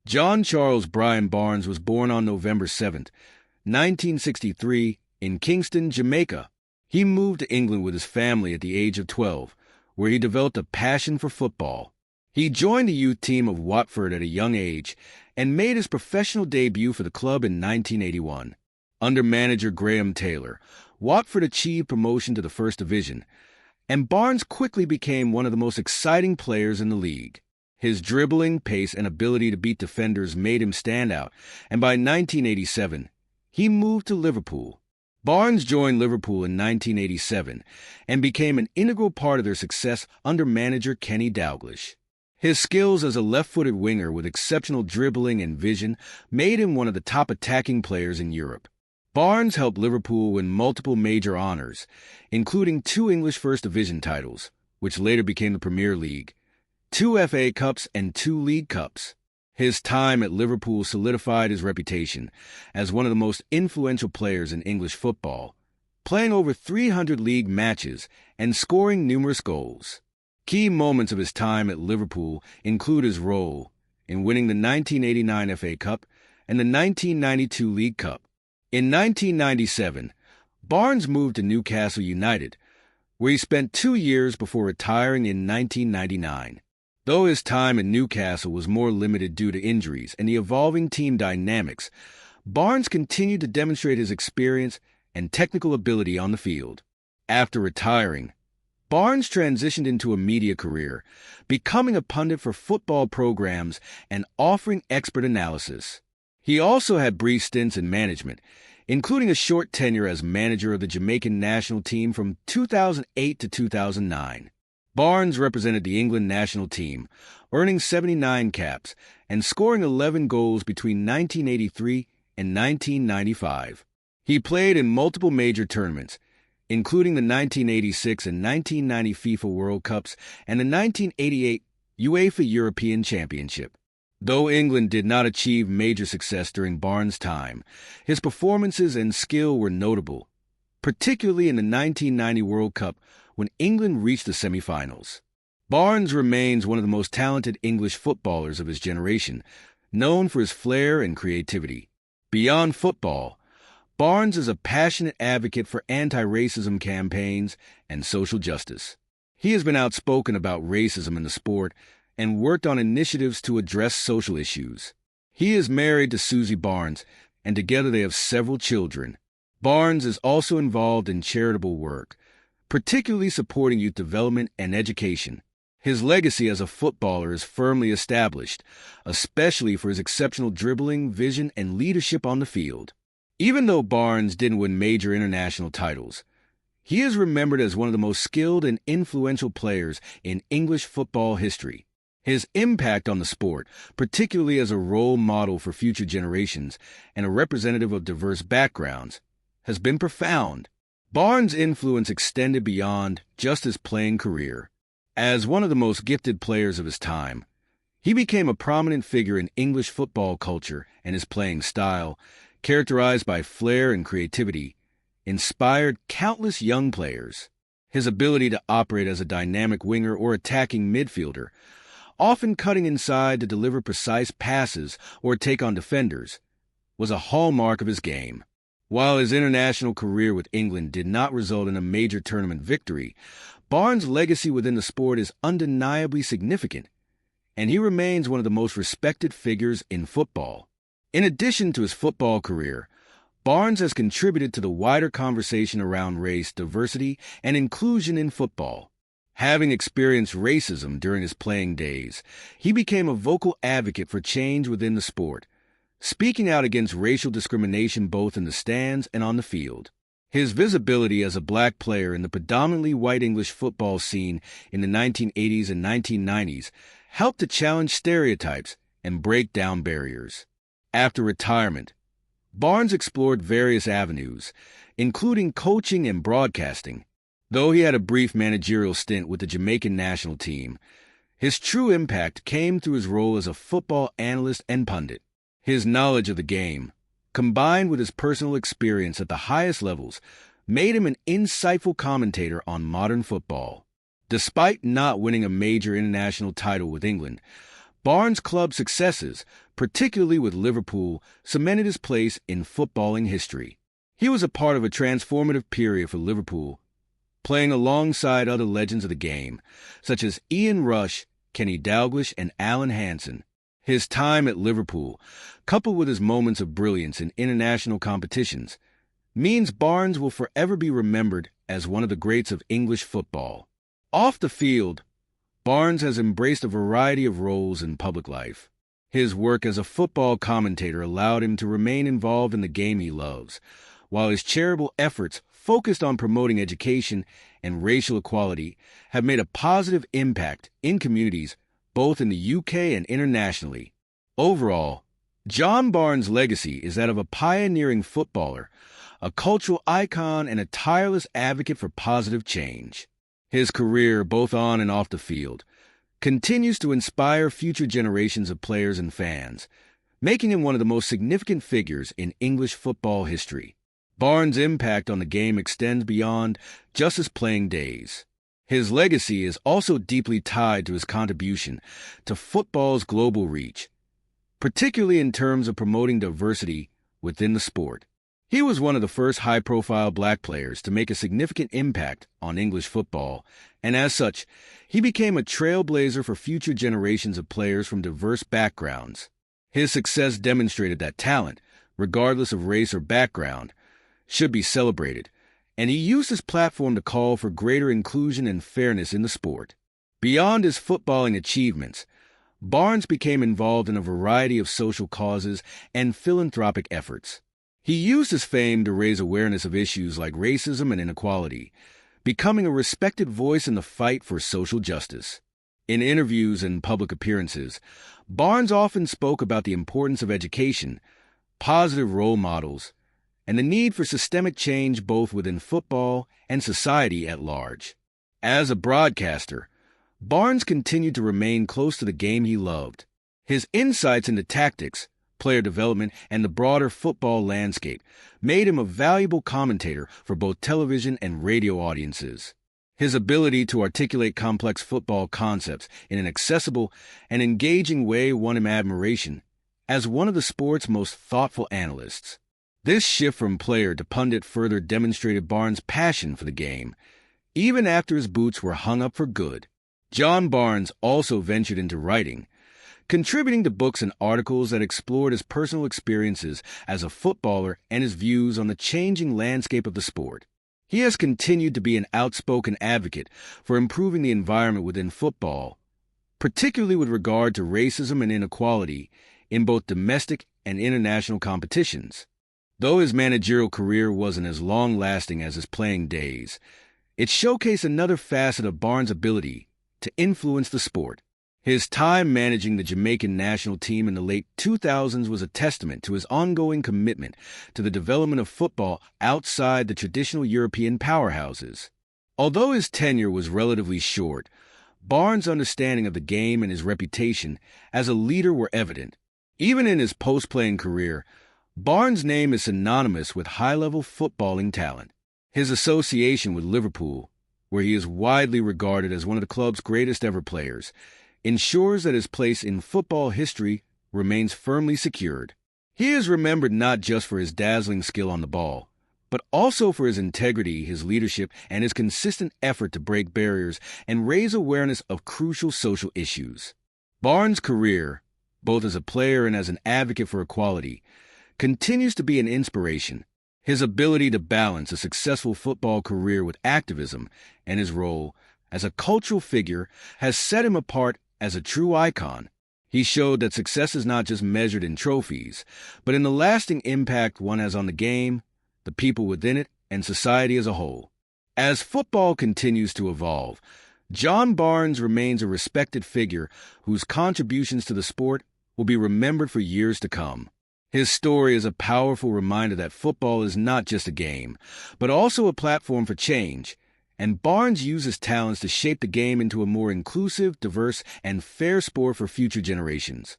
John Charles Brian Barnes was born on November 7, 1963, in Kingston, Jamaica. He moved to England with his family at the age of 12, where he developed a passion for football. He joined the youth team of Watford at a young age and made his professional debut for the club in 1981. Under manager Graham Taylor, Watford achieved promotion to the First Division, and Barnes quickly became one of the most exciting players in the league. His dribbling, pace, and ability to beat defenders made him stand out, and by 1987, he moved to Liverpool. Barnes joined Liverpool in 1987 and became an integral part of their success under manager Kenny Dalglish. His skills as a left-footed winger with exceptional dribbling and vision made him one of the top attacking players in Europe. Barnes helped Liverpool win multiple major honors, including 2 English First Division titles, which later became the Premier League, 2 FA Cups, and 2 League Cups. His time at Liverpool solidified his reputation as one of the most influential players in English football, playing over 300 league matches and scoring numerous goals. Key moments of his time at Liverpool include his role in winning the 1989 FA Cup and the 1992 League Cup. In 1997, Barnes moved to Newcastle United, where he spent 2 years before retiring in 1999. Though his time in Newcastle was more limited due to injuries and the evolving team dynamics, Barnes continued to demonstrate his experience and technical ability on the field. After retiring, Barnes transitioned into a media career, becoming a pundit for football programs and offering expert analysis. He also had brief stints in management, including a short tenure as manager of the Jamaican national team from 2008 to 2009. Barnes represented the England national team, earning 79 caps and scoring 11 goals between 1983 and 1995. He played in multiple major tournaments, including the 1986 and 1990 FIFA World Cups and the 1988 UEFA European Championship. Though England did not achieve major success during Barnes' time, his performances and skill were notable, particularly in the 1990 World Cup when England reached the semi-finals. Barnes remains one of the most talented English footballers of his generation, known for his flair and creativity. Beyond football, Barnes is a passionate advocate for anti-racism campaigns and social justice. He has been outspoken about racism in the sport and worked on initiatives to address social issues. He is married to Susie Barnes, and together they have several children. Barnes is also involved in charitable work, particularly supporting youth development and education. His legacy as a footballer is firmly established, especially for his exceptional dribbling, vision, and leadership on the field. Even though Barnes didn't win major international titles, he is remembered as one of the most skilled and influential players in English football history. His impact on the sport, particularly as a role model for future generations and a representative of diverse backgrounds, has been profound. Barnes' influence extended beyond just his playing career. As one of the most gifted players of his time, he became a prominent figure in English football culture, and his playing style, characterized by flair and creativity, inspired countless young players. His ability to operate as a dynamic winger or attacking midfielder, often cutting inside to deliver precise passes or take on defenders, was a hallmark of his game. While his international career with England did not result in a major tournament victory, Barnes' legacy within the sport is undeniably significant, and he remains one of the most respected figures in football. In addition to his football career, Barnes has contributed to the wider conversation around race, diversity, and inclusion in football. Having experienced racism during his playing days, he became a vocal advocate for change within the sport, speaking out against racial discrimination both in the stands and on the field. His visibility as a black player in the predominantly white English football scene in the 1980s and 1990s helped to challenge stereotypes and break down barriers. After retirement, Barnes explored various avenues, including coaching and broadcasting. Though he had a brief managerial stint with the Jamaican national team, his true impact came through his role as a football analyst and pundit. His knowledge of the game, combined with his personal experience at the highest levels, made him an insightful commentator on modern football. Despite not winning a major international title with England, Barnes' club successes, particularly with Liverpool, cemented his place in footballing history. He was a part of a transformative period for Liverpool, playing alongside other legends of the game, such as Ian Rush, Kenny Dalglish, and Alan Hansen. His time at Liverpool, coupled with his moments of brilliance in international competitions, means Barnes will forever be remembered as one of the greats of English football. Off the field, Barnes has embraced a variety of roles in public life. His work as a football commentator allowed him to remain involved in the game he loves, while his charitable efforts focused on promoting education and racial equality have made a positive impact in communities both in the UK and internationally. Overall, John Barnes' legacy is that of a pioneering footballer, a cultural icon, and a tireless advocate for positive change. His career, both on and off the field, continues to inspire future generations of players and fans, making him one of the most significant figures in English football history. Barnes' impact on the game extends beyond just his playing days. His legacy is also deeply tied to his contribution to football's global reach, particularly in terms of promoting diversity within the sport. He was one of the first high-profile black players to make a significant impact on English football, and as such, he became a trailblazer for future generations of players from diverse backgrounds. His success demonstrated that talent, regardless of race or background, should be celebrated, and he used his platform to call for greater inclusion and fairness in the sport. Beyond his footballing achievements, Barnes became involved in a variety of social causes and philanthropic efforts. He used his fame to raise awareness of issues like racism and inequality, becoming a respected voice in the fight for social justice. In interviews and public appearances, Barnes often spoke about the importance of education, positive role models, and the need for systemic change both within football and society at large. As a broadcaster, Barnes continued to remain close to the game he loved. His insights into tactics, player development, and the broader football landscape made him a valuable commentator for both television and radio audiences. His ability to articulate complex football concepts in an accessible and engaging way won him admiration as one of the sport's most thoughtful analysts. This shift from player to pundit further demonstrated Barnes' passion for the game, even after his boots were hung up for good. John Barnes also ventured into writing, contributing to books and articles that explored his personal experiences as a footballer and his views on the changing landscape of the sport. He has continued to be an outspoken advocate for improving the environment within football, particularly with regard to racism and inequality in both domestic and international competitions. Though his managerial career wasn't as long-lasting as his playing days, it showcased another facet of Barnes' ability to influence the sport. His time managing the Jamaican national team in the late 2000s was a testament to his ongoing commitment to the development of football outside the traditional European powerhouses. Although his tenure was relatively short, Barnes' understanding of the game and his reputation as a leader were evident. Even in his post-playing career, Barnes' name is synonymous with high-level footballing talent. His association with Liverpool, where he is widely regarded as one of the club's greatest ever players, ensures that his place in football history remains firmly secured. He is remembered not just for his dazzling skill on the ball, but also for his integrity, his leadership, and his consistent effort to break barriers and raise awareness of crucial social issues. Barnes' career, both as a player and as an advocate for equality, continues to be an inspiration. His ability to balance a successful football career with activism and his role as a cultural figure has set him apart as a true icon. He showed that success is not just measured in trophies, but in the lasting impact one has on the game, the people within it, and society as a whole. As football continues to evolve, John Barnes remains a respected figure whose contributions to the sport will be remembered for years to come. His story is a powerful reminder that football is not just a game, but also a platform for change, and Barnes uses talents to shape the game into a more inclusive, diverse, and fair sport for future generations.